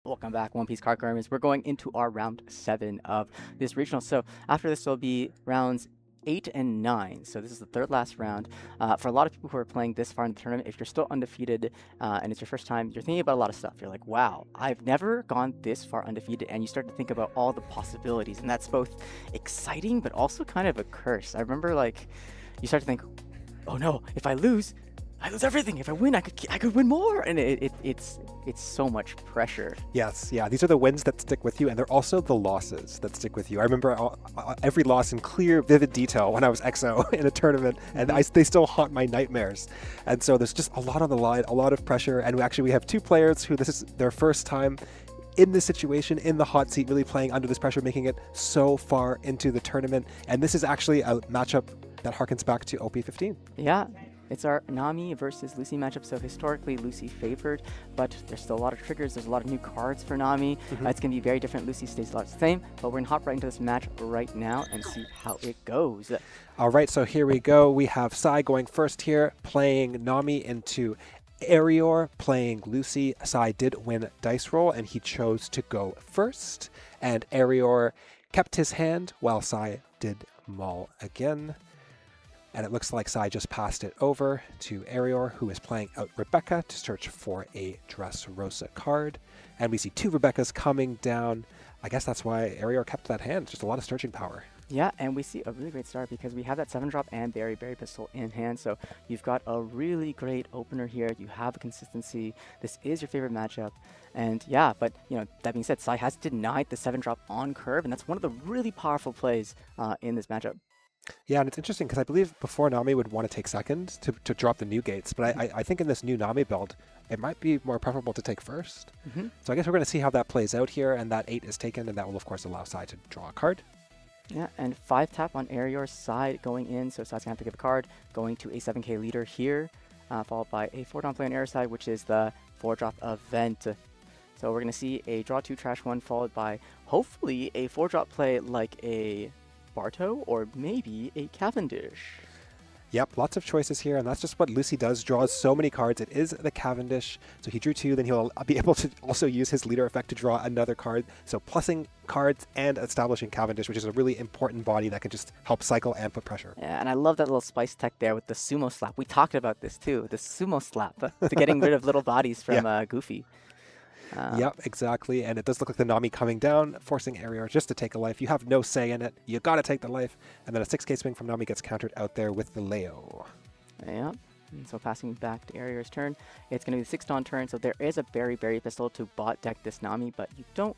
Welcome back, One Piece Card Garments. We're going into our round 7 of this regional. So after this, will be rounds 8 and 9. So this is the third last round. For a lot of people who are playing this far in the tournament, if you're still undefeated and it's your first time, you're thinking about a lot of stuff. You're like, wow, I've never gone this far undefeated. And you start to think about all the possibilities. And that's both exciting, but also kind of a curse. I remember, like, you start to think, oh no, if I lose everything. If I win, I could win more, and it's so much pressure. Yes, yeah. These are the wins that stick with you, and they're also the losses that stick with you. I remember every loss in clear, vivid detail when I was XO in a tournament, and they still haunt my nightmares. And so there's just a lot on the line, a lot of pressure, and we have two players who this is their first time in this situation, in the hot seat, really playing under this pressure, making it so far into the tournament. And this is actually a matchup that harkens back to OP15. Yeah. It's our Nami versus Lucy matchup, so historically Lucy favored, but there's still a lot of triggers. There's a lot of new cards for Nami. It's going to be very different. Lucy stays a lot the same, but we're going to hop right into this match right now and see how it goes. All right, so here we go. We have Sai going first here, playing Nami into Ereorr, playing Lucy. Sai did win dice roll, and he chose to go first, and Ereorr kept his hand while Sai did maul again. And it looks like Sai just passed it over to Ereorr, who is playing out Rebecca to search for a Dressrosa card. And we see two Rebeccas coming down. I guess that's why Ereorr kept that hand. Just a lot of searching power. Yeah, and we see a really great start because we have that 7-drop and Berry Pistol in hand. So you've got a really great opener here. You have a consistency. This is your favorite matchup. And yeah, but that being said, Sai has denied the 7-drop on curve, and that's one of the really powerful plays in this matchup. Yeah, and it's interesting because I believe before Nami would want to take second to drop the new gates, but I think in this new Nami build, it might be more preferable to take first. So I guess we're going to see how that plays out here, and that 8 is taken, and that will of course allow Sai to draw a card. Yeah, and 5-tap on Ereorr's side going in, so Sai's going to have to give a card, going to a 7k leader here, followed by a 4-down play on Ereorr's side, which is the 4-drop event. So we're going to see a draw 2, trash 1, followed by hopefully a 4-drop play like a Barto or maybe a Cavendish. Yep, lots of choices here, and that's just what Lucy does, draws so many cards. It is the Cavendish, so he drew 2, then he'll be able to also use his leader effect to draw another card. So plussing cards and establishing Cavendish, which is a really important body that can just help cycle and put pressure. Yeah, and I love that little spice tech there with the sumo slap. We talked about this too, the sumo slap, to getting rid of little bodies from Goofy. Yep, exactly. And it does look like the Nami coming down, forcing Ereorr just to take a life. You have no say in it. You got to take the life. And then a 6k swing from Nami gets countered out there with the Leo. Yep. And so passing back to Ereorr's turn, it's going to be the 6-dawn turn. So there is a Berry Pistol to bot deck this Nami, but you don't.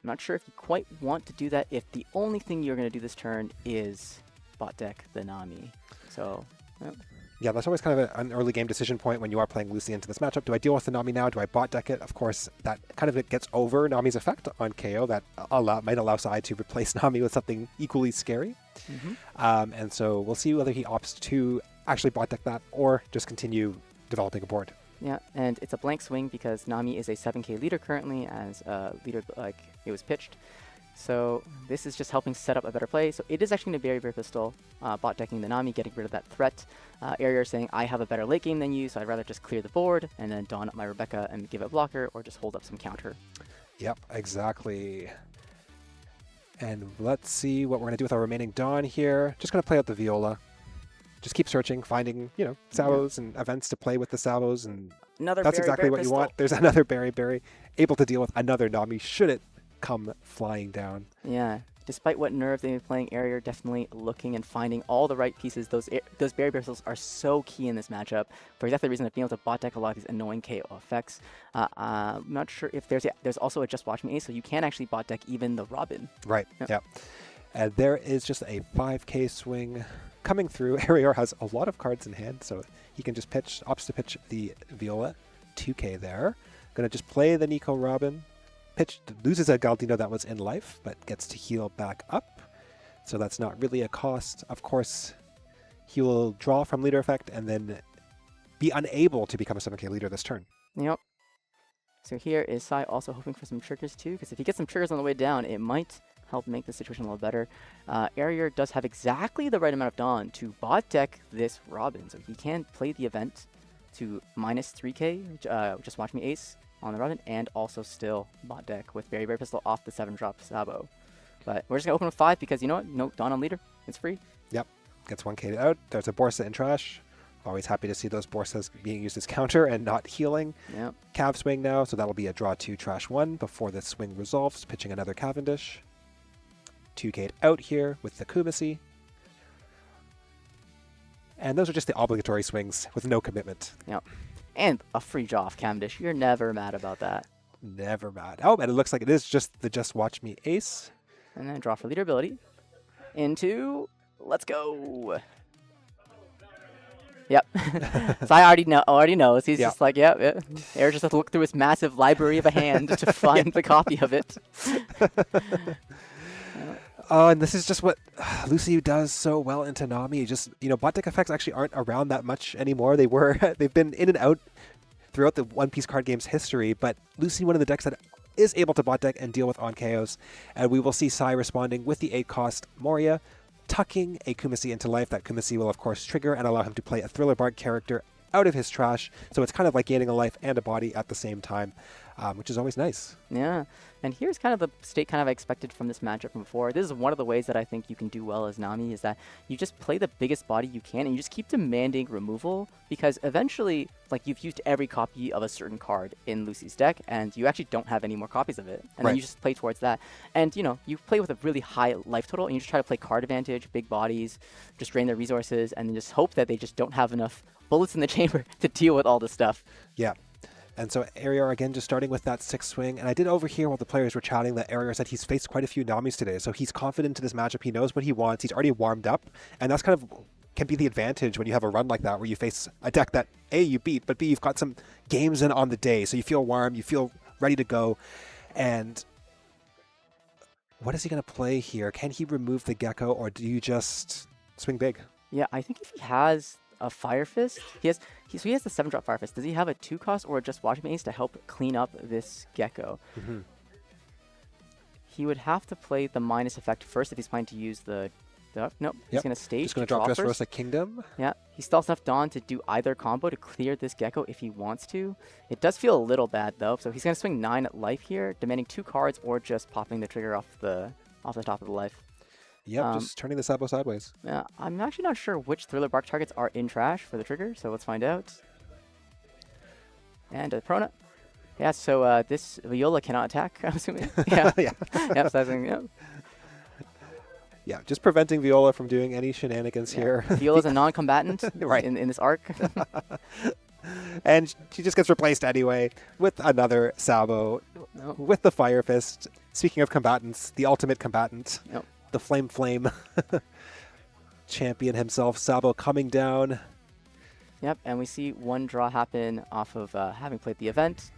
I'm not sure if you quite want to do that if the only thing you're going to do this turn is bot deck the Nami. So. Yep. Yeah, that's always kind of an early game decision point when you are playing Lucy into this matchup. Do I deal with the Nami now? Do I bot deck it? Of course, that kind of gets over Nami's effect on KO. That might allow Sai to replace Nami with something equally scary. And so we'll see whether he opts to actually bot deck that or just continue developing a board. Yeah, and it's a blank swing because Nami is a 7k leader currently as leader like it was pitched. So this is just helping set up a better play. So it is actually going to be Berry Pistol, bot decking the Nami, getting rid of that threat. Ereorr saying, I have a better late game than you, so I'd rather just clear the board and then dawn up my Rebecca and give a blocker or just hold up some counter. Yep, exactly. And let's see what we're going to do with our remaining Dawn here. Just going to play out the Viola. Just keep searching, finding, salvos and events to play with the salvos. And that's exactly what you want. There's another Berry, able to deal with another Nami should it come flying down. Yeah, despite what nerve they've been playing, Ereorr definitely looking and finding all the right pieces. Those Berry Pistols are so key in this matchup for exactly the reason of being able to bot deck a lot of these annoying KO effects. I'm not sure if there's also a Just Watch Me Ace, so you can actually bot deck even the Robin. Right, yeah. And there is just a 5k swing coming through. Ereorr has a lot of cards in hand, so he can just opts to pitch the Viola, 2k there. Gonna just play the Nico Robin. Loses a Galdino that was in life, but gets to heal back up. So that's not really a cost. Of course, he will draw from leader effect and then be unable to become a 7k leader this turn. Yep. So here is Sai also hoping for some triggers too, because if he gets some triggers on the way down, it might help make the situation a little better. Ereorr does have exactly the right amount of Dawn to bot deck this Robin, so he can play the event to -3k, Just Watch Me Ace, on the Revenant, and also still bot deck with Berry Pistol off the 7-drop Sabo. But we're just going to open with 5 because, you know what? No Dawn on leader. It's free. Yep. Gets 1K'd out. There's a Borsa in trash. Always happy to see those Borsas being used as counter and not healing. Yep. Cav swing now, so that'll be a draw 2, trash 1 before the swing resolves, pitching another Cavendish. 2K'd out here with the Kumasi. And those are just the obligatory swings with no commitment. Yep. And a free draw off Cavendish. You're never mad about that. Never mad. Oh, and it looks like it is just the Just Watch Me ace. And then draw for leader ability. Into, let's go. Yep. So I already knows. He's just like, yep. Ereorr just has to look through his massive library of a hand to find the copy of it. Oh, and this is just what Lucy does so well into NAMI. Just, bot deck effects actually aren't around that much anymore. They've been in and out throughout the One Piece card game's history, but Lucy, one of the decks that is able to bot deck and deal with on KOs. And we will see Sai responding with the 8-cost Moria, tucking a Kumasi into life. That Kumasi will, of course, trigger and allow him to play a Thriller Bark character out of his trash. So it's kind of like gaining a life and a body at the same time, which is always nice. Yeah. And here's kind of the state I expected from this matchup from before. This is one of the ways that I think you can do well as NAMI, is that you just play the biggest body you can and you just keep demanding removal, because eventually, you've used every copy of a certain card in Lucy's deck and you actually don't have any more copies of it. And then you just play towards that. And, you play with a really high life total and you just try to play card advantage, big bodies, just drain their resources, and then just hope that they just don't have enough bullets in the chamber to deal with all this stuff. Yeah. And so Ereorr, again, just starting with that 6 swing. And I did overhear while the players were chatting that Ereorr said he's faced quite a few NAMIs today. So he's confident in this matchup. He knows what he wants. He's already warmed up. And that's can be the advantage when you have a run like that, where you face a deck that, A, you beat, but B, you've got some games in on the day. So you feel warm. You feel ready to go. And what is he going to play here? Can he remove the Gecko, or do you just swing big? Yeah, I think if he has a Fire Fist, he has the 7-drop Fire Fist. Does he have a 2-cost or just Watch Me Ace to help clean up this Gecko? Mm-hmm. He would have to play the minus effect first if he's planning to use the nope. He's going to stage. Just going to drop Dressrosa Kingdom. Yeah, he still has enough Dawn to do either combo to clear this Gecko if he wants to. It does feel a little bad though, so he's going to swing 9 at life here, demanding 2 cards or just popping the trigger off the top of the life. Yep, just turning the Sabo sideways. Yeah, I'm actually not sure which Thriller Bark targets are in trash for the trigger, so let's find out. And a Prona. Yeah, so this Viola cannot attack, I'm assuming. Yeah. Yeah. Yep, so I think, yep. Yeah, just preventing Viola from doing any shenanigans here. Viola's a non-combatant right. in this arc. And she just gets replaced anyway with another Sabo with the Fire Fist. Speaking of combatants, the ultimate combatant. Yep. The Flame champion himself, Sabo, coming down. Yep, and we see one draw happen off of having played the event.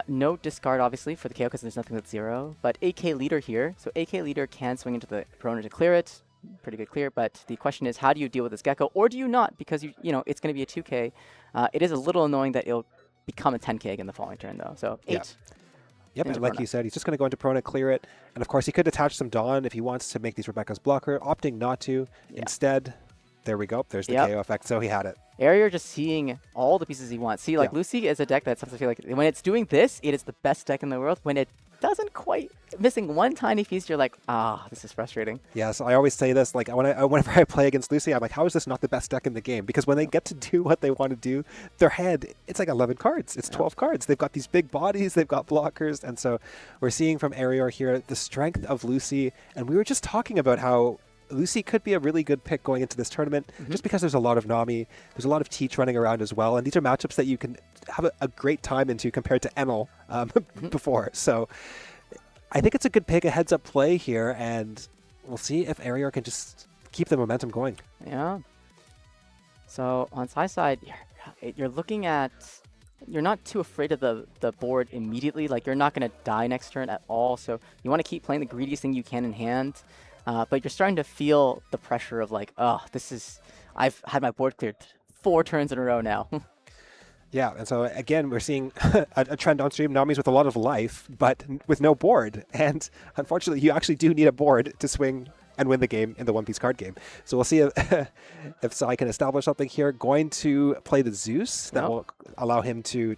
No discard, obviously, for the KO because there's nothing that's 0. But AK Leader here. So AK Leader can swing into the Prona to clear it. Pretty good clear, but the question is, how do you deal with this Gecko? Or do you not? Because, it's going to be a 2K. It is a little annoying that it'll become a 10K again the following turn, though. So 8. Yeah. Yep, and like you said, he's just going to go into Prona, clear it. And of course, he could attach some Dawn if he wants to make these Rebecca's blocker, opting not to. Yeah. Instead, there we go. There's the KO effect, so he had it. Ereorr just seeing all the pieces he wants. See, Lucy is a deck that sometimes I feel like when it's doing this, it is the best deck in the world. When it doesn't quite, missing one tiny piece, you're like, this is frustrating. Yeah, so I always say this, whenever I play against Lucy, I'm like, how is this not the best deck in the game? Because when they get to do what they want to do, their hand, it's like 11 cards. It's 12 cards. They've got these big bodies, they've got blockers, and so we're seeing from Ereorr here the strength of Lucy, and we were just talking about how Lucy could be a really good pick going into this tournament, just because there's a lot of NAMI, there's a lot of Teach running around as well, and these are matchups that you can have a great time into compared to Enel before. So I think it's a good pick, a heads-up play here, and we'll see if Ereorr can just keep the momentum going. Yeah. So on Sai's side, you're looking at, you're not too afraid of the board immediately. You're not going to die next turn at all, so you want to keep playing the greediest thing you can in hand. But you're starting to feel the pressure of I've had my board cleared 4 turns in a row now. Yeah, and so again, we're seeing a trend on stream, NAMIs with a lot of life, but with no board. And unfortunately, you actually do need a board to swing and win the game in the One Piece card game. So we'll see if Sai can establish something here. Going to play the Zeus. That will allow him to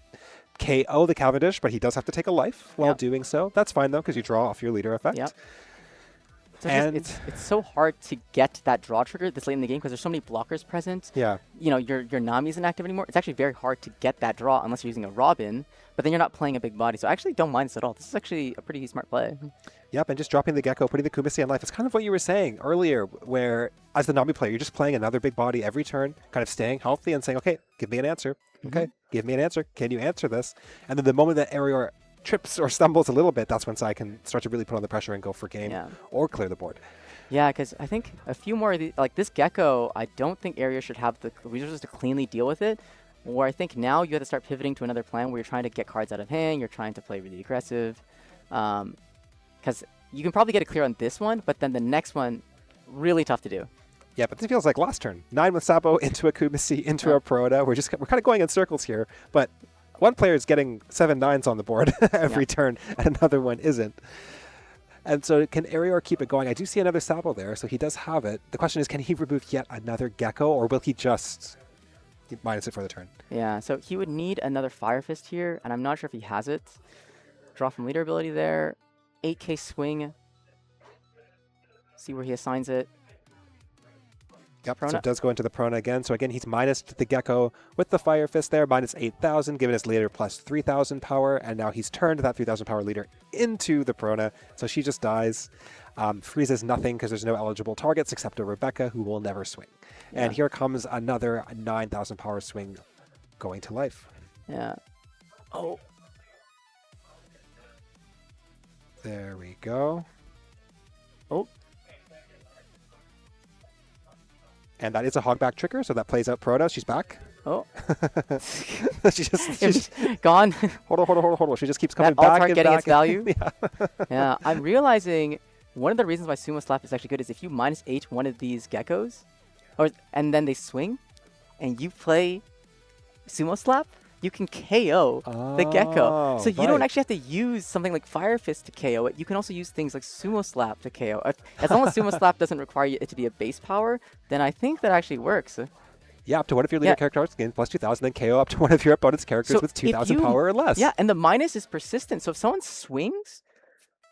KO the Cavendish, but he does have to take a life while doing so. That's fine, though, because you draw off your leader effect. Yep. So And it's so hard to get that draw trigger this late in the game because there's so many blockers present. Yeah. You know, your NAMI isn't active anymore. It's actually very hard to get that draw unless you're using a Robin, but then you're not playing a big body. So I actually don't mind this at all. This is actually a pretty smart play. Yep, and just dropping the Gecko, putting the Kumasi on life. It's kind of what you were saying earlier, where as the NAMI player, you're just playing another big body every turn, kind of staying healthy and saying, okay, give me an answer. Okay, give me an answer. Can you answer this? And then the moment that Ereorr trips or stumbles a little bit, that's when Sai can start to really put on the pressure and go for game or clear the board. Yeah, because I think a few more of these, like this Gecko, I don't think Ereorr should have the resources to cleanly deal with it. Or I think now you have to start pivoting to another plan where you're trying to get cards out of hand, you're trying to play really aggressive. Because you can probably get it clear on this one, but then the next one, really tough to do. Yeah, but this feels like last turn. 9 with Sabo into a Kumasi, into a Proto. We're kind of going in circles here, but one player is getting 7 9s on the board every turn, and another one isn't. And so can Ereorr keep it going? I do see another Sabo there, so he does have it. The question is, can he remove yet another Gecko, or will he just minus it for the turn? Yeah, so he would need another Fire Fist here, and I'm not sure if he has it. Draw from leader ability there. 8k swing. See where he assigns it. Yep, Prona. so it does go into the Prona again. So again, he's minus the Gecko with the Fire Fist there, minus 8,000, giving his leader plus 3,000 power, and now he's turned that 3,000 power leader into the Prona, so she just dies. Freezes nothing because there's no eligible targets except a Rebecca, who will never swing. Yeah. And here comes another 9,000 power swing going to life. Yeah. Oh. There we go. Oh. And that is a hogback trigger, so that plays out Proto. She's back. Oh. she's just gone. Hold on. She just keeps coming back Alt-art and getting back. its value. Yeah. Yeah, I'm realizing one of the reasons why Sumo Slap is actually good is if you minus 8 one of these Geckos, and then they swing, and you play Sumo Slap, you can KO the Gecko. So you don't actually have to use something like Fire Fist to KO it. You can also use things like Sumo Slap to KO it. As long as Sumo Slap doesn't require it to be a base power, then I think that actually works. Yeah, up to one of your leader characters gain plus 2,000, then KO up to one of your opponent's characters with 2,000 power or less. Yeah, and the minus is persistent. So if someone swings,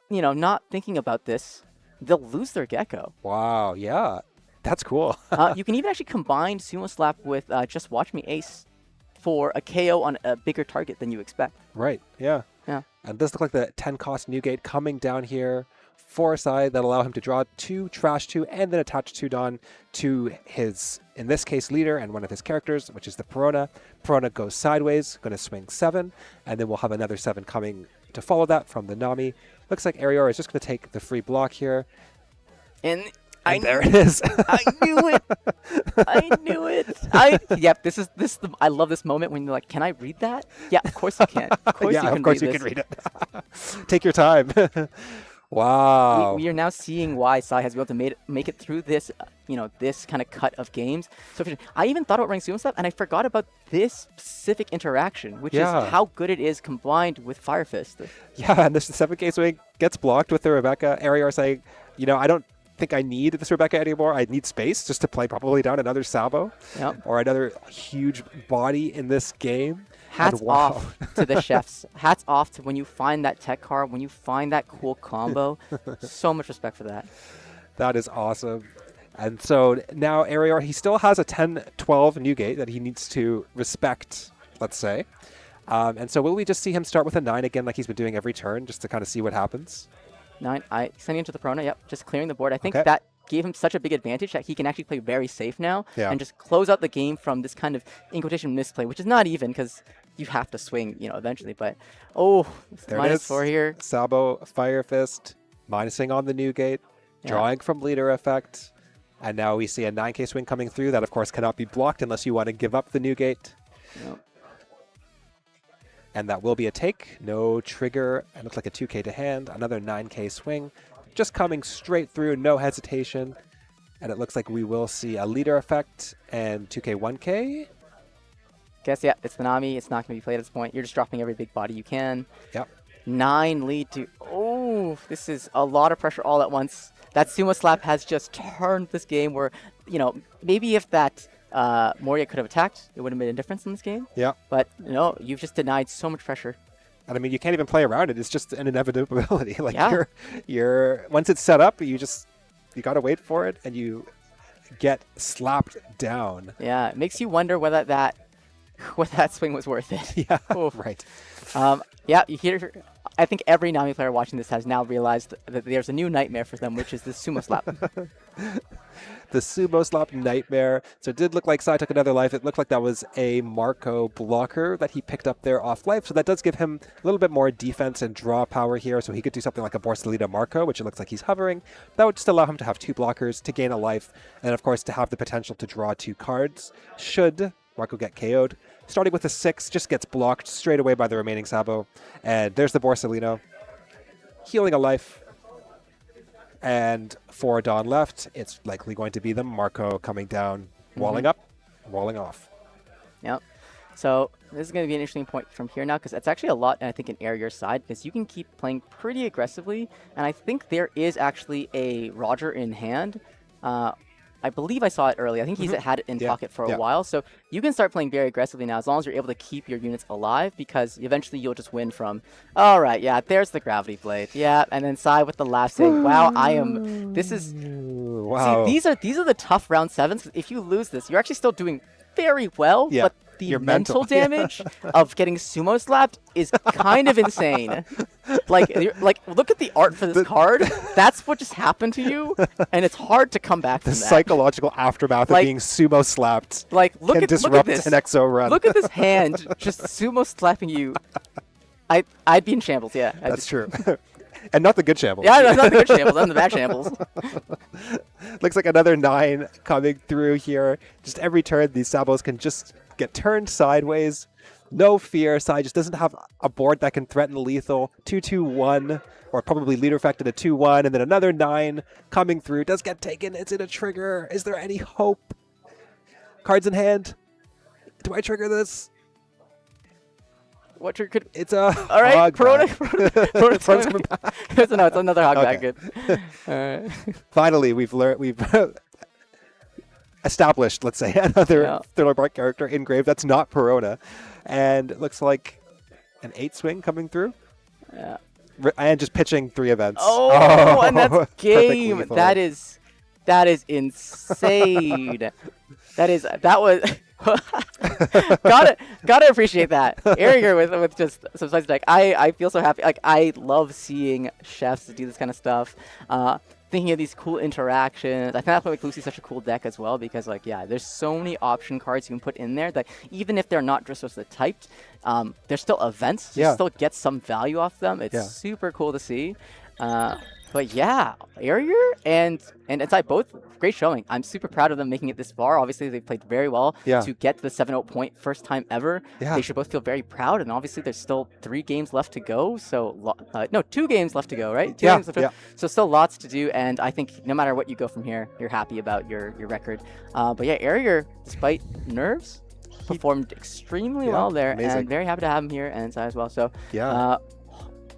you know, not thinking about this, they'll lose their Gecko. Wow, yeah. That's cool. You can even actually combine Sumo Slap with Just Watch Me Ace for a KO on a bigger target than you expect. Right, yeah. Yeah. And this looks like the 10 cost Newgate coming down here for a side that allow him to draw 2, trash 2, and then attach 2 Dawn to his, in this case, leader and one of his characters, which is the Perona. Perona goes sideways, going to swing 7, and then we'll have another 7 coming to follow that from the Nami. Looks like Ereorr is just going to take the free block here. And there it is. I knew it. I knew it. Yep. I love this moment when you're like, "Can I read that?" Yeah, of course you can. Of course yeah, you can. Of course read you this. can read it. Take your time. Wow. We are now seeing why Sai has been able to make it through this, this kind of cut of games. So I even thought about running Sumo Slap, and I forgot about this specific interaction, which is how good it is combined with Fire Fist. Yeah, and this 7k swing gets blocked with the Rebecca. Ereorr saying, I don't think I need this Rebecca anymore. I need space just to play probably down another Sabo or another huge body in this game. Hats off to the chefs. Hats off to when you find that tech card, when you find that cool combo. So much respect for that. That is awesome. And so now Ereorr, he still has a 10-12 Newgate that he needs to respect, let's say. And so will we just see him start with a 9 again like he's been doing every turn just to kind of see what happens? 9, sending into the Perona, yep, just clearing the board. I think that gave him such a big advantage that he can actually play very safe now and just close out the game from this kind of, in quotation, misplay, which is not even because you have to swing, eventually. But, minus 4 here. Sabo, Fire Fist, minusing on the Newgate, drawing from leader effect. And now we see a 9k swing coming through. That, of course, cannot be blocked unless you want to give up the Newgate. Yep. And that will be a take. No trigger. It looks like a 2k to hand. Another 9k swing. Just coming straight through, no hesitation. And it looks like we will see a leader effect and 2k, 1k. Guess, it's the Nami. It's not going to be played at this point. You're just dropping every big body you can. Yep. 9 lead to... Ooh, this is a lot of pressure all at once. That sumo slap has just turned this game where, you know, maybe if that Moria could have attacked, it would have made a difference in this game. Yeah. But, no, you've just denied so much pressure. And I mean, you can't even play around it. It's just an inevitability. Like Yeah. you're once it's set up, you got to wait for it, and you get slapped down. Yeah, it makes you wonder whether that swing was worth it. Yeah, Oof. right. Yeah, you hear. I think every NAMI player watching this has now realized that there's a new nightmare for them, which is the sumo slap. The sumo slap nightmare. So it did look like Sai took another life. It looked like that was a Marco blocker that he picked up there off life. So that does give him a little bit more defense and draw power here. So he could do something like a Borsalita Marco, which it looks like he's hovering. That would just allow him to have 2 blockers to gain a life. And of course, to have the potential to draw 2 cards should Marco get KO'd. Starting with a 6, just gets blocked straight away by the remaining Sabo. And there's the Borsalino. Healing a life. And for Dawn left, it's likely going to be the Marco coming down, walling up, walling off. Yep. So this is going to be an interesting point from here now, because it's actually a lot, I think, in Ereorr's side, because you can keep playing pretty aggressively. And I think there is actually a Roger in hand. I believe I saw it early. I think he's had it in pocket for a while. So you can start playing very aggressively now, as long as you're able to keep your units alive, because eventually you'll just win from, all right, yeah, there's the Gravity Blade. Yeah, and then Sai with the laugh saying, wow, this is... Wow. See, these are the tough round 7s. If you lose this, you're actually still doing very well, but the your mental damage of getting sumo slapped is kind of insane. Like, look at the art for this card. That's what just happened to you, and it's hard to come back from The that. psychological aftermath of being sumo slapped Look can at disrupt this. an EXO run. Look at this hand just sumo slapping you. I'd be in shambles, yeah. That's true. And not the good shambles. Yeah, no, not the good shambles. I'm the bad shambles. Looks like another 9 coming through here. Just every turn, these Sabos can just get turned sideways. No fear. Sai just doesn't have a board that can threaten lethal. 2-2-1, or probably leader effect in a 2-1, and then another 9 coming through. Does get taken. It's in a trigger. Is there any hope? Cards in hand. Do I trigger this? What trigger could... It's a all right, hog Perona. back. Perona's coming back. No, it's another hog back. Okay. Good. All right. Finally, we've established, let's say, another Thriller Bark character engraved. That's not Perona. And it looks like an 8 swing coming through. Yeah. And just pitching 3 events. Oh, and that's perfect game. lethal. That is insane. that was gotta appreciate that. Ereorr with just some slice deck. I feel so happy. Like, I love seeing chefs do this kind of stuff. Thinking of these cool interactions. I think that's why Lucy's such a cool deck as well, because, like, yeah, there's so many option cards you can put in there that even if they're not just typed, they're still events. So you still get some value off them. It's super cool to see. But yeah, Ereorr and Sai both great showing. I'm super proud of them making it this far. Obviously, they played very well to get the 7-0 point first time ever. Yeah. They should both feel very proud. And obviously, there's still 3 games left to go. So, no, 2 games left to go, right? 2 games left to go. So still lots to do. And I think no matter what you go from here, you're happy about your record. But yeah, Ereorr, despite nerves, performed extremely well there. Amazing. And very happy to have him here, and Sai as well. So Yeah.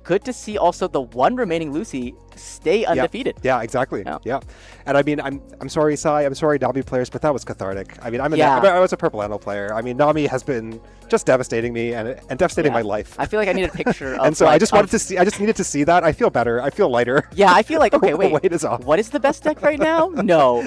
Good to see also the one remaining Lucy stay undefeated. Yeah, exactly. Yeah. And I mean, I'm sorry, Sai. I'm sorry, NAMI players, but that was cathartic. I mean, I was a Purple Anno player. I mean, NAMI has been just devastating me and devastating my life. I feel like I need a picture of... And so I just needed to see that. I feel better. I feel lighter. Yeah, I feel like, okay, wait. The weight is off. What is the best deck right now? No.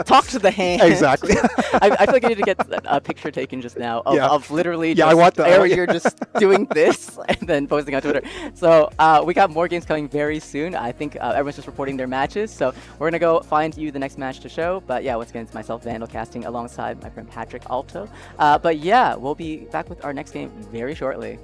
Talk to the hand. Exactly. I feel like I need to get a picture taken just now of literally just I want that. Ereorr just doing this and then posting on Twitter. So we got more games coming very soon. I think everyone's just reporting their matches. So we're going to go find you the next match to show. But yeah, once again, it's myself, Vandal, casting alongside my friend Patrick Alto. But yeah, we'll be back with our next game very shortly.